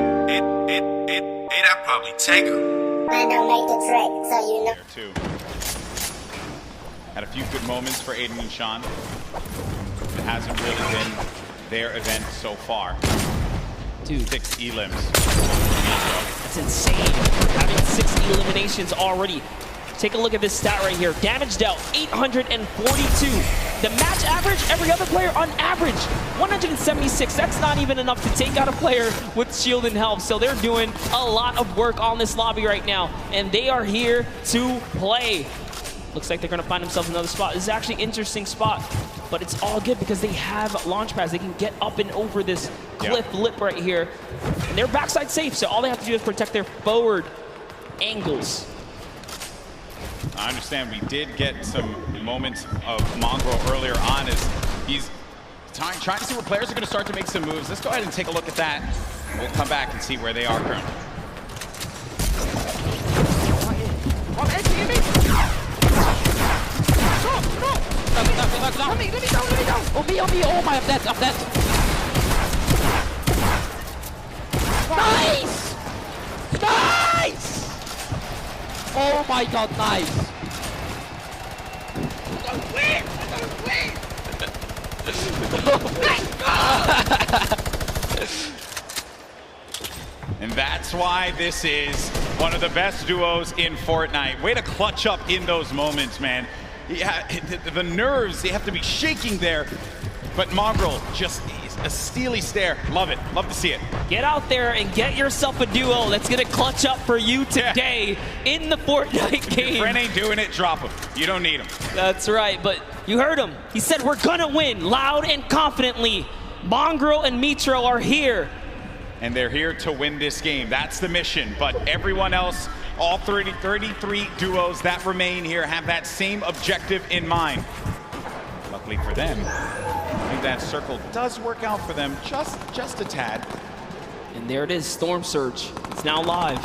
I'd probably take him. I don't make the trick, so you know. Too. Had a few good moments for Aiden and Sean. It hasn't really been their event so far. Dude. 6 elims. That's insane. Having 6 eliminations already. Take a look at this stat right here. Damage dealt, 842. The match average, every other player on average, 176. That's not even enough to take out a player with shield and health. So they're doing a lot of work on this lobby right now, and they are here to play. Looks like they're going to find themselves another spot. This is actually an interesting spot, but it's all good because they have launch pads. They can get up and over this cliff lip right here. And they're backside safe, so all they have to do is protect their forward angles. I understand we did get some moments of Mongrel earlier on as he's trying to see where players are going to start to make some moves. Let's go ahead and take a look at that. We'll come back and see where they are currently. Let me down. On me. Oh my, I'm dead. Nice! Oh my god, nice! Don't win! And that's why this is one of the best duos in Fortnite. Way to clutch up in those moments, man. Yeah, the nerves, they have to be shaking there. But Mongrel, just a steely stare. Love it. Love to see it. Get out there and get yourself a duo that's going to clutch up for you today in the Fortnite game. If your friend ain't doing it, drop him. You don't need him. That's right, but you heard him. He said we're going to win loud and confidently. Mongrel and Mitro are here. And they're here to win this game. That's the mission. But everyone else, all 33 duos that remain here have that same objective in mind. Luckily for them, I think that circle does work out for them just a tad. And there it is, Storm Surge. It's now live.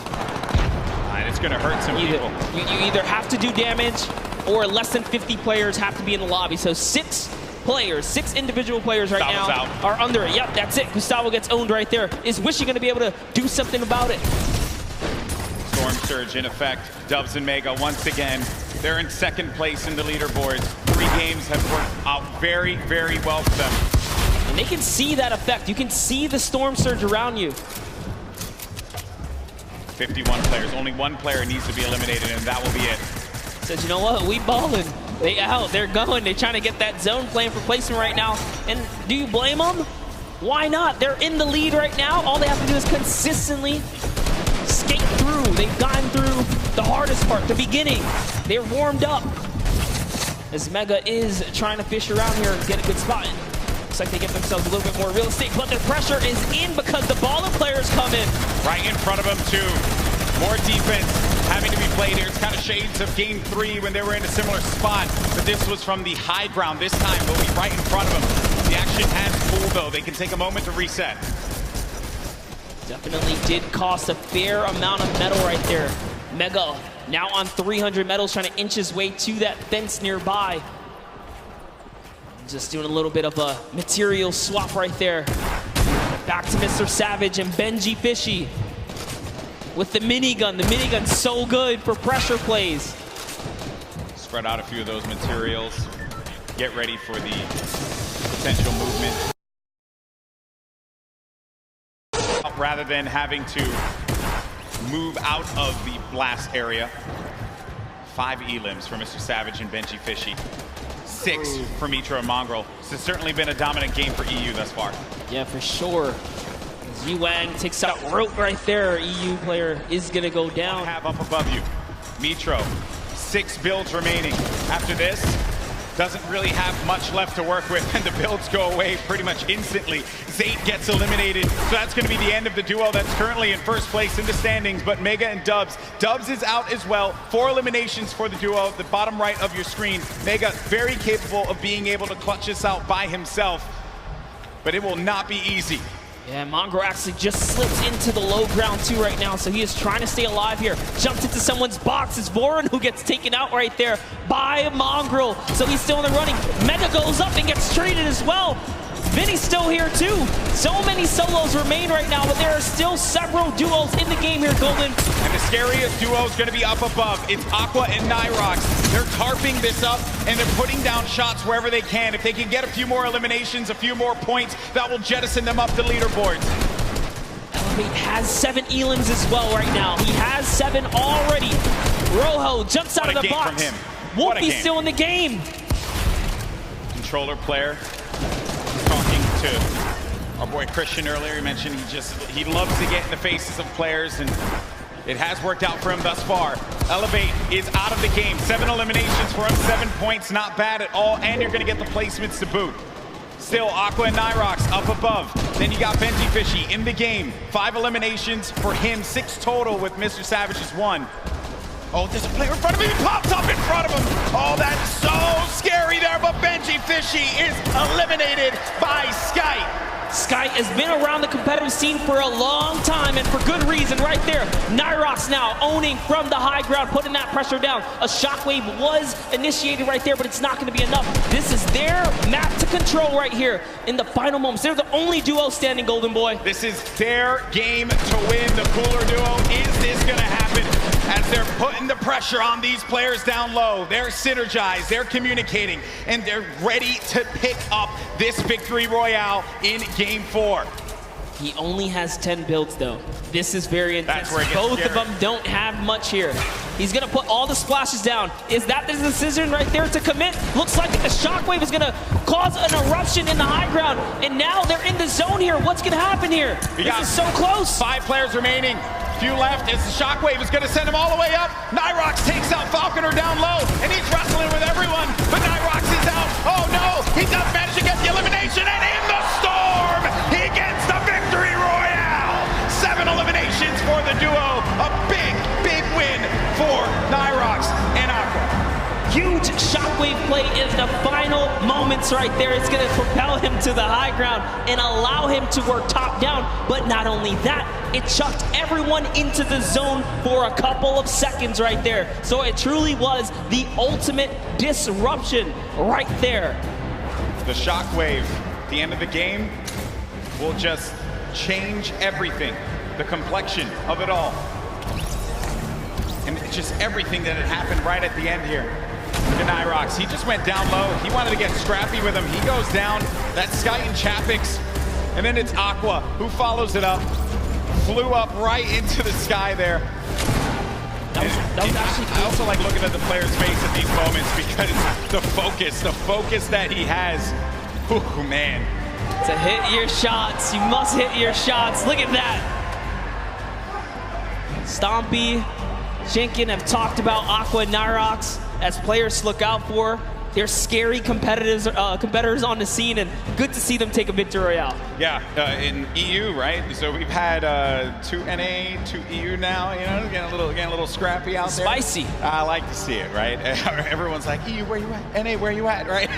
And it's going to hurt some people. You either have to do damage or less than 50 players have to be in the lobby. So 6 individual players right Gustavo's now out. are under it. Yep, that's it. Gustavo gets owned right there. Is Wishy going to be able to do something about it? Storm Surge in effect. Dubs and Mega once again. They're in second place in the leaderboards. 3 games have worked out very, very well for them. And they can see that effect. You can see the Storm Surge around you. 51 players. Only 1 player needs to be eliminated, and that will be it. Says, you know what? We ballin'. They out. They're going. They're trying to get that zone playing for placement right now. And do you blame them? Why not? They're in the lead right now. All they have to do is consistently skate through. They've gotten through the hardest part, the beginning. They're warmed up. As Mega is trying to fish around here and get a good spot. Looks like they get themselves a little bit more real estate, but their pressure is in because the baller players come in. Right in front of them, too. More defense having to be played here. It's kind of shades of Game 3 when they were in a similar spot, but this was from the high ground. This time, they'll be right in front of them. The action has cooled, though. They can take a moment to reset. Definitely did cost a fair amount of metal right there. Mega now on 300 metals, trying to inch his way to that fence nearby. Just doing a little bit of a material swap right there. Back to Mr. Savage and Benji Fishy with the minigun. The minigun's so good for pressure plays. Spread out a few of those materials. Get ready for the potential movement. Rather than having to move out of the blast area. 5 elims for Mr. Savage and Benji Fishy. 6 for Mitro and Mongrel. This has certainly been a dominant game for EU thus far. Yeah, for sure. Yuang takes out rope right there. EU player is going to go down. Have up above you. Mitro, 6 builds remaining. After this, doesn't really have much left to work with, and the builds go away pretty much instantly. Zayt gets eliminated, so that's going to be the end of the duo that's currently in first place in the standings, but Mega and Dubs. Dubs is out as well. 4 eliminations for the duo, the bottom right of your screen. Mega very capable of being able to clutch this out by himself, but it will not be easy. Yeah, Mongrel actually just slips into the low ground too right now, so he is trying to stay alive here. Jumps into someone's box. It's Voron who gets taken out right there by Mongrel, so he's still in the running. Mega goes up and gets traded as well. Vinny's still here too. So many solos remain right now, but there are still several duos in the game here, Golden. And the scariest duo is going to be up above. It's Aqua and Nyrox. They're tarping this up, and they're putting down shots wherever they can. If they can get a few more eliminations, a few more points, that will jettison them up the leaderboards. Elevate has 7 elims as well right now. He has 7 already. Rojo jumps out of the box. Wolfie's still in the game. Controller player. Talking to our boy Christian earlier, he mentioned he loves to get in the faces of players, and it has worked out for him thus far. Elevate is out of the game. 7 eliminations for him, 7 points, not bad at all, and you're gonna get the placements to boot. Still, Aqua and Nyrox up above. Then you got Benji Fishy in the game. 5 eliminations for him, 6 total with Mr. Savage's 1. Oh, there's a player in front of him. He pops up in front of him. Oh, that's so scary there, but Benji Fishy is eliminated by Sky. Sky has been around the competitive scene for a long time, and for good reason right there. Nyrox now owning from the high ground, putting that pressure down. A shockwave was initiated right there, but it's not going to be enough. This is their map to control right here in the final moments. They're the only duo standing, Golden Boy. This is their game to win. The cooler duo. Is this going to happen? As they're putting the pressure on these players down low, they're synergized, they're communicating, and they're ready to pick up this victory royale in Game 4. He only has 10 builds, though. This is very intense. Both of them don't have much here. He's going to put all the splashes down. Is that the decision right there to commit? Looks like the shockwave is going to cause an eruption in the high ground, and now they're in the zone here. What's going to happen here? This is so close. 5 players remaining. Few left as the shockwave is going to send him all the way up. Nyrox takes out Falconer down low, and he's wrestling with everyone, but Nyrox is out. Oh no, he does manage to get the elimination, and in the storm, he gets the victory royale. 7 eliminations for the duo. A big, big win for Nyrox and Aqua. Huge shockwave play in the final moments right there. It's going to propel him to the high ground and allow him to work top down. But not only that, it chucked everyone into the zone for a couple of seconds right there. So it truly was the ultimate disruption right there. The shockwave at the end of the game will just change everything. The complexion of it all. And just everything that had happened right at the end here. Look at Nyrox, he just went down low. He wanted to get scrappy with him. He goes down. That's Sky and Chapix. And then it's Aqua who follows it up. Flew up right into the sky there. That was actually cool. I also like looking at the player's face at these moments because the focus that he has. Ooh, man. To hit your shots, you must hit your shots. Look at that. Stompy, Shinkin have talked about Aqua and Nyrox as players to look out for. They're scary competitors on the scene, and good to see them take a victory royale. Yeah, in EU, right? So we've had 2 NA, 2 EU now. You know, getting a little scrappy out there. Spicy. I like to see it, right? Everyone's like, EU, where you at? NA, where you at, right?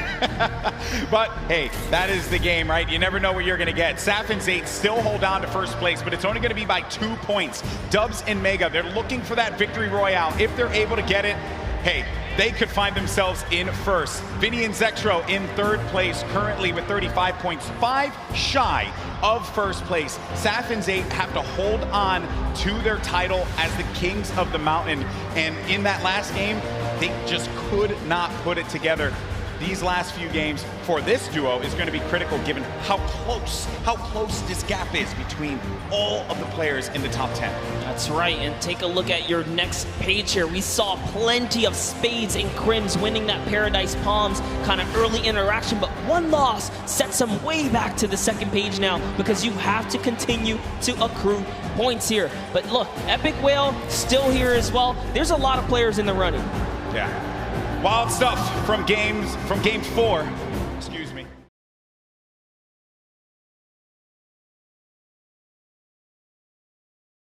But hey, that is the game, right? You never know what you're gonna get. Saf and Zate still hold on to first place, but it's only gonna be by 2 points. Dubs and Mega, they're looking for that victory royale. If they're able to get it, hey, they could find themselves in first. Vinny and Zextro in 3rd place, currently with 35 points, 5 shy of first place. Saf and Zate have to hold on to their title as the kings of the mountain. And in that last game, they just could not put it together. These last few games for this duo is going to be critical given how close this gap is between all of the players in the top 10. That's right, and take a look at your next page here. We saw plenty of Spades and Crims winning that Paradise Palms kind of early interaction, but one loss sets them way back to the 2nd page now because you have to continue to accrue points here. But look, Epic Whale still here as well. There's a lot of players in the running. Yeah. Wild stuff from game 4. Excuse me.